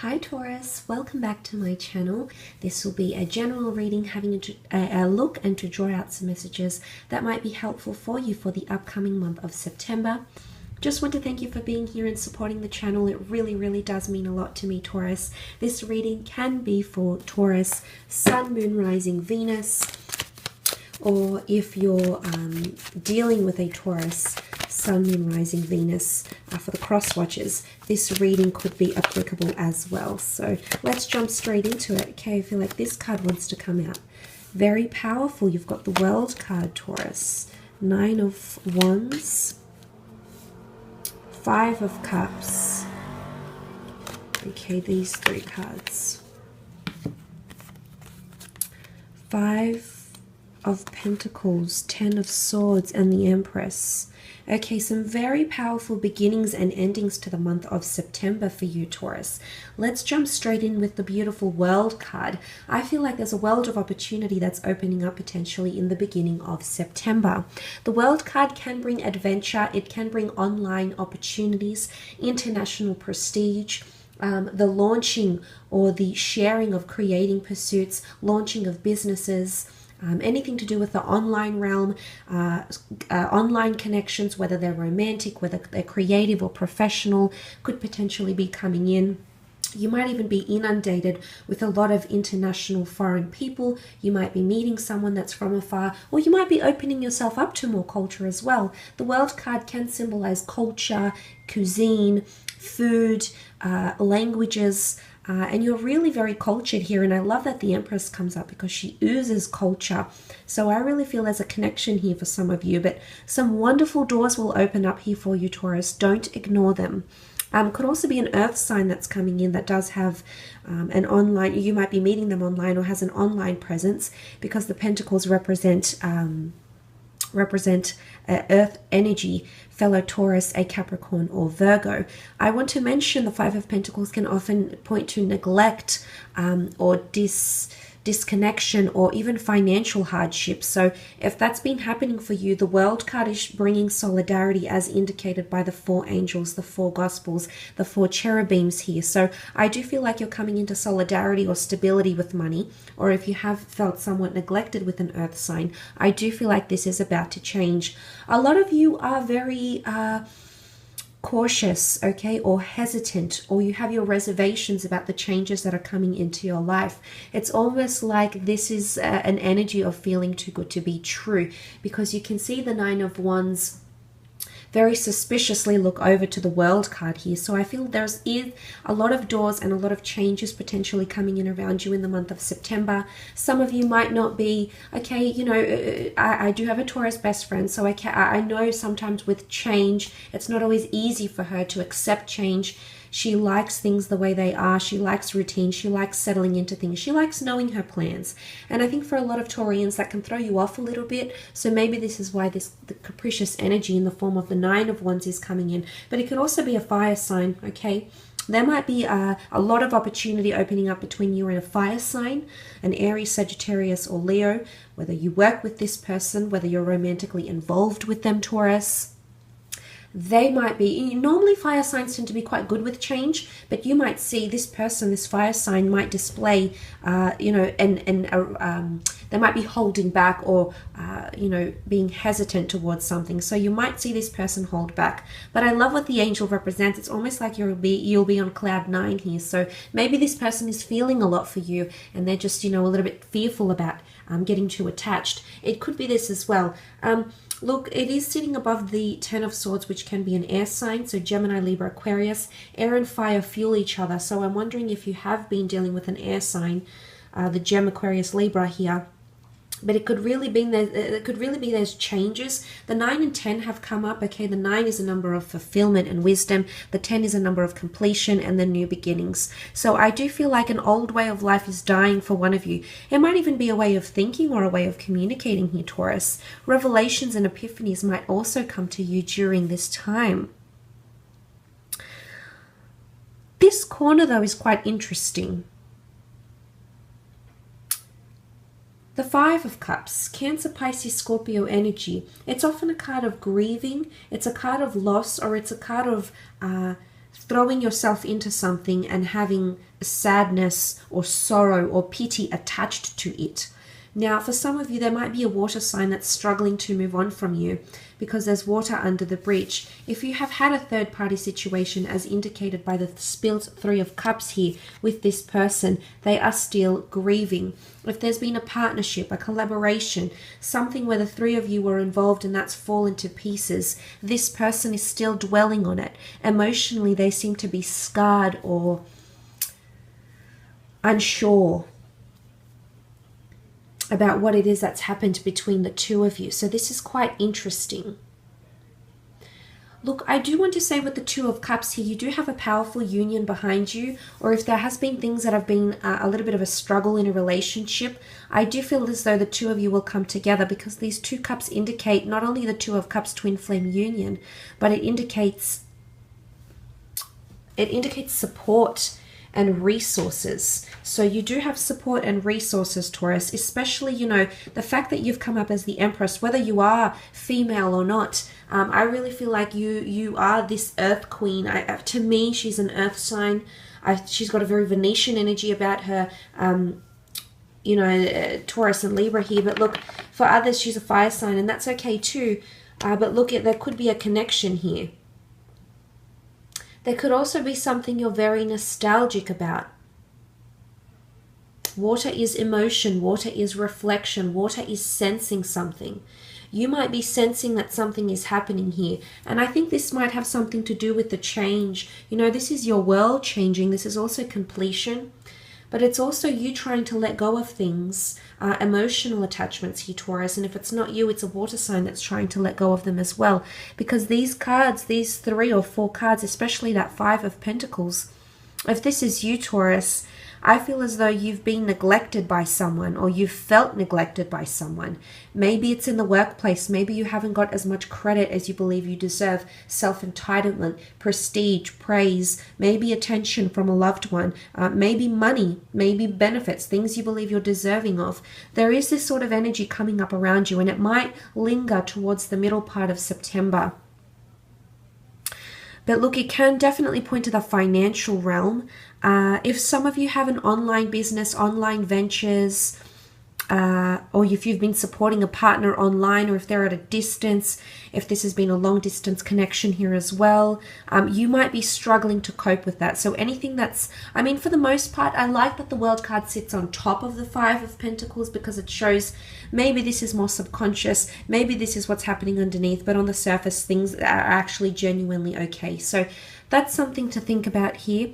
Hi Taurus, welcome back to my channel. This will be a general reading having a look and to draw out some messages that might be helpful for you for the upcoming month of September. Just want to thank you for being here and supporting the channel. It really does mean a lot to me, Taurus. This reading can be for Taurus, Sun, Moon, Rising, Venus, or if you're dealing with a Taurus, Sun, Moon, Rising, Venus, for the cross watchers, this reading could be applicable as well. So let's jump straight into it. Okay, I feel like this card wants to come out. Very powerful. You've got the World card, Taurus. 9 of Wands. 5 of Cups. Okay, these 3 cards. 5 of Pentacles, 10 of Swords, and the Empress. Okay, some very powerful beginnings and endings to the month of September for you, Taurus. Let's jump straight in with the beautiful World card. I feel like there's a world of opportunity that's opening up potentially in the beginning of September. The World card can bring adventure. It can bring online opportunities, international prestige, the launching or the sharing of creating pursuits, launching of businesses, anything to do with the online realm, online connections, whether they're romantic, whether they're creative or professional, could potentially be coming in. You might even be inundated with a lot of international foreign people. You might be meeting someone that's from afar, or you might be opening yourself up to more culture as well. The World card can symbolize culture, cuisine, food, languages, and you're really very cultured here, and I love that the Empress comes up because she oozes culture. So I really feel there's a connection here for some of you, but some wonderful doors will open up here for you, Taurus. Don't ignore them. Could also be an earth sign that's coming in that does have an online, you might be meeting them online or has an online presence, because the Pentacles represent earth energy, fellow Taurus, a Capricorn, or Virgo. I want to mention the 5 of Pentacles can often point to neglect or disconnection or even financial hardship. So if that's been happening for you, the World card is bringing solidarity as indicated by the 4 angels, the 4 gospels, the 4 cherubims here. So I do feel like you're coming into solidarity or stability with money, or if you have felt somewhat neglected with an earth sign, I do feel like this is about to change. A lot of you are very cautious, okay, or hesitant, or you have your reservations about the changes that are coming into your life. It's almost like this is an energy of feeling too good to be true, because you can see the 9 of Wands very suspiciously look over to the World card here. So I feel there's a lot of doors and a lot of changes potentially coming in around you in the month of September. Some of you might not be, okay, you know, I do have a Taurus best friend, so I know sometimes with change, it's not always easy for her to accept change. She likes things the way they are. She likes routine. She likes settling into things. She likes knowing her plans. And I think for a lot of Taurians, that can throw you off a little bit. So maybe this is why the capricious energy in the form of the 9 of Wands is coming in. But it could also be a fire sign, okay? There might be a lot of opportunity opening up between you and a fire sign, an Aries, Sagittarius, or Leo, whether you work with this person, whether you're romantically involved with them, Taurus. They might be, normally fire signs tend to be quite good with change, but you might see this person, this fire sign might display, you know, they might be holding back or, you know, being hesitant towards something. So you might see this person hold back. But I love what the angel represents. It's almost like you'll be on cloud 9 here. So maybe this person is feeling a lot for you, and they're just, you know, a little bit fearful about getting too attached. It could be this as well. Look, it is sitting above the 10 of Swords, which can be an air sign. So Gemini, Libra, Aquarius. Air and fire fuel each other. So I'm wondering if you have been dealing with an air sign, the Gem, Aquarius, Libra here. But it could really be those changes. The 9 and 10 have come up. Okay, the 9 is a number of fulfillment and wisdom. The 10 is a number of completion and the new beginnings. So I do feel like an old way of life is dying for one of you. It might even be a way of thinking or a way of communicating here, Taurus. Revelations and epiphanies might also come to you during this time. This corner, though, is quite interesting. The 5 of Cups, Cancer, Pisces, Scorpio energy. It's often a card of grieving. It's a card of loss, or it's a card of throwing yourself into something and having sadness or sorrow or pity attached to it. Now, for some of you, there might be a water sign that's struggling to move on from you because there's water under the bridge. If you have had a third-party situation, as indicated by the spilled Three of Cups here with this person, they are still grieving. If there's been a partnership, a collaboration, something where the three of you were involved and that's fallen to pieces, this person is still dwelling on it. Emotionally, they seem to be scarred or unsure about what it is that's happened between the two of you. So this is quite interesting. Look, I do want to say with the Two of Cups here, you do have a powerful union behind you, or if there has been things that have been a little bit of a struggle in a relationship, I do feel as though the two of you will come together, because these two cups indicate not only the Two of Cups twin flame union, but it indicates support and resources. So you do have support and resources, Taurus, especially, you know, the fact that you've come up as the Empress, whether you are female or not. I really feel like you are this earth queen. To me, she's an earth sign. She's got a very Venetian energy about her, you know, Taurus and Libra here. But look, for others, she's a fire sign, and that's okay too. But look, there could be a connection here. There could also be something you're very nostalgic about. Water is emotion. Water is reflection. Water is sensing something. You might be sensing that something is happening here. And I think this might have something to do with the change. You know, this is your world changing. This is also completion. But it's also you trying to let go of things, emotional attachments here, Taurus. And if it's not you, it's a water sign that's trying to let go of them as well. Because these cards, these 3 or 4 cards, especially that 5 of Pentacles, if this is you, Taurus, I feel as though you've been neglected by someone, or you've felt neglected by someone. Maybe it's in the workplace. Maybe you haven't got as much credit as you believe you deserve. Self-entitlement, prestige, praise, maybe attention from a loved one, maybe money, maybe benefits, things you believe you're deserving of. There is this sort of energy coming up around you, and it might linger towards the middle part of September. But look, it can definitely point to the financial realm. If some of you have an online business, online ventures, or if you've been supporting a partner online, or if they're at a distance, if this has been a long distance connection here as well, you might be struggling to cope with that. So anything that's, I mean, for the most part, I like that the World card sits on top of the 5 of Pentacles, because it shows maybe this is more subconscious, maybe this is what's happening underneath, but on the surface, things are actually genuinely okay. So that's something to think about here.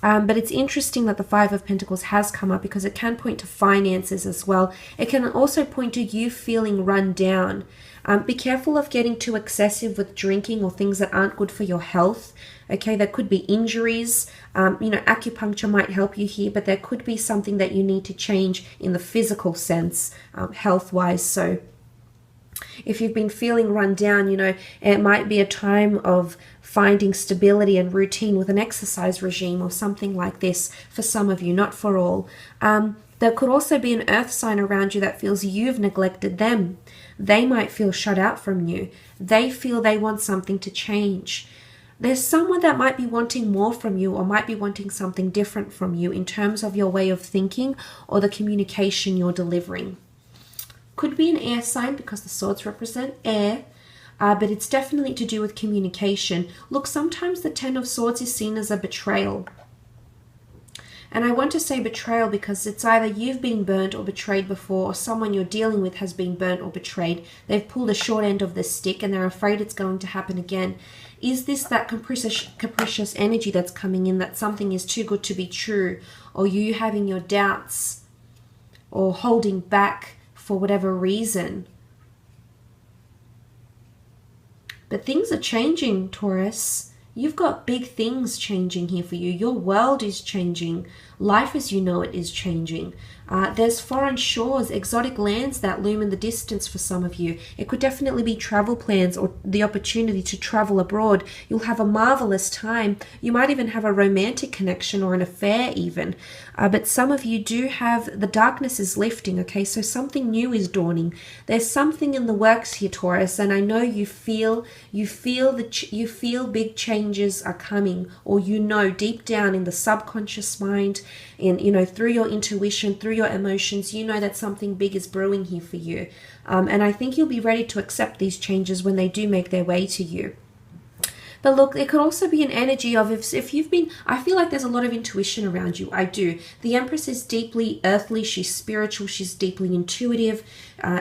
But it's interesting that the 5 of Pentacles has come up, because it can point to finances as well. It can also point to you feeling run down. Be careful of getting too excessive with drinking or things that aren't good for your health. Okay, there could be injuries. You know, acupuncture might help you here, but there could be something that you need to change in the physical sense, health-wise. So if you've been feeling run down, you know, it might be a time of finding stability and routine with an exercise regime or something like this for some of you, not for all. There could also be an earth sign around you that feels you've neglected them. They might feel shut out from you. They feel they want something to change. There's someone that might be wanting more from you, or might be wanting something different from you in terms of your way of thinking or the communication you're delivering. Could be an air sign, because the swords represent air, but it's definitely to do with communication. Look, sometimes the 10 of Swords is seen as a betrayal. And I want to say betrayal because it's either you've been burnt or betrayed before, or someone you're dealing with has been burnt or betrayed. They've pulled a short end of the stick and they're afraid it's going to happen again. Is this that capricious energy that's coming in, that something is too good to be true, or you having your doubts or holding back for whatever reason? But things are changing, Taurus. You've got big things changing here for you. Your world is changing. Life as you know it is changing. There's foreign shores, exotic lands that loom in the distance for some of you. It could definitely be travel plans or the opportunity to travel abroad. You'll have a marvelous time. You might even have a romantic connection or an affair even. But some of you do have, the darkness is lifting, okay? So something new is dawning. There's something in the works here, Taurus, and I know you feel big changes are coming, or you know deep down in the subconscious mind, through your intuition, through your emotions, you know that something big is brewing here for you. And I think you'll be ready to accept these changes when they do make their way to you. But look, it could also be an energy of if you've been, I feel like there's a lot of intuition around you. I do. The Empress is deeply earthly. She's spiritual. She's deeply intuitive.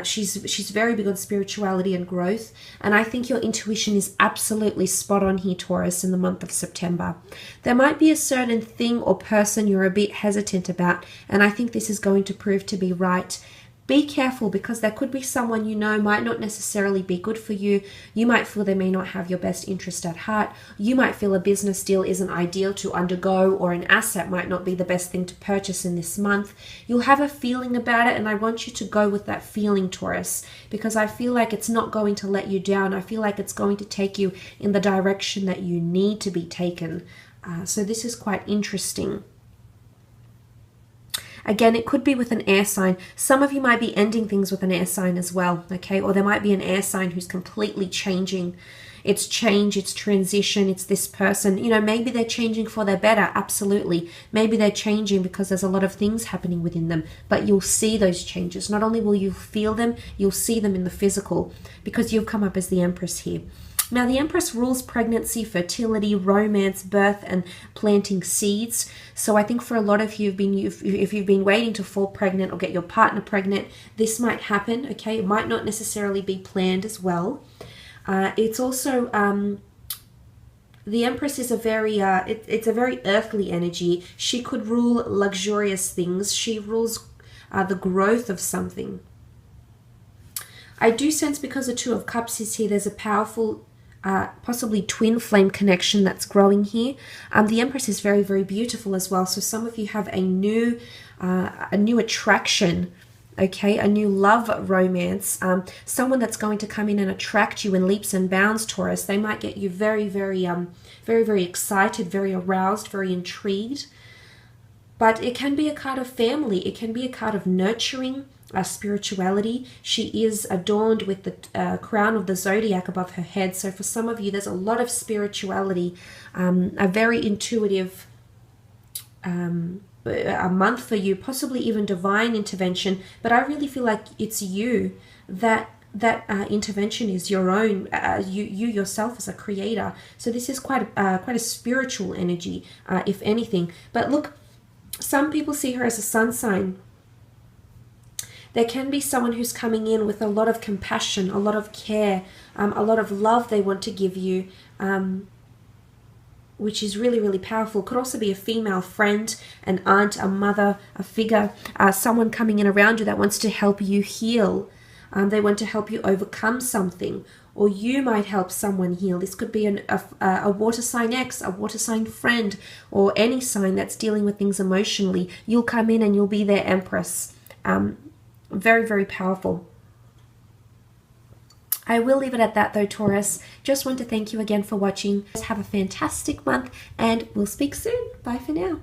She's very big on spirituality and growth. And I think your intuition is absolutely spot on here, Taurus, in the month of September. There might be a certain thing or person you're a bit hesitant about, and I think this is going to prove to be right. Be careful, because there could be someone you know might not necessarily be good for you. You might feel they may not have your best interest at heart. You might feel a business deal isn't ideal to undergo, or an asset might not be the best thing to purchase in this month. You'll have a feeling about it, and I want you to go with that feeling, Taurus, because I feel like it's not going to let you down. I feel like it's going to take you in the direction that you need to be taken. So this is quite interesting. Again, it could be with an air sign. Some of you might be ending things with an air sign as well, okay? Or there might be an air sign who's completely changing. It's change, it's transition, it's this person. Maybe they're changing for their better, absolutely. Maybe they're changing because there's a lot of things happening within them, but you'll see those changes. Not only will you feel them, you'll see them in the physical, because you've come up as the Empress here. Now, the Empress rules pregnancy, fertility, romance, birth, and planting seeds. So I think for a lot of you, if you've been waiting to fall pregnant or get your partner pregnant, this might happen, okay? It might not necessarily be planned as well. It's also, the Empress is a very, it's a very earthly energy. She could rule luxurious things. She rules the growth of something. I do sense, because the Two of Cups is here, there's a powerful possibly twin flame connection that's growing here. The Empress is very, very beautiful as well. So some of you have a new attraction, okay, a new love romance, someone that's going to come in and attract you in leaps and bounds, Taurus. They might get you very, very, very, very excited, very aroused, very intrigued. But it can be a card of family. It can be a card of nurturing, spirituality. She is adorned with the crown of the zodiac above her head. So for some of you, there's a lot of spirituality, a very intuitive a month for you, possibly even divine intervention. But I really feel like it's you that intervention is your own, you yourself as a creator. So this is quite a spiritual energy, if anything. But look, some people see her as a sun sign. There can be someone who's coming in with a lot of compassion, a lot of care, a lot of love they want to give you, which is really, really powerful. Could also be a female friend, an aunt, a mother, a figure, someone coming in around you that wants to help you heal. They want to help you overcome something, or you might help someone heal. This could be a water sign ex, a water sign friend, or any sign that's dealing with things emotionally. You'll come in and you'll be their Empress. Very, very powerful. I will leave it at that though, Taurus. Just want to thank you again for watching. Have a fantastic month, and we'll speak soon. Bye for now.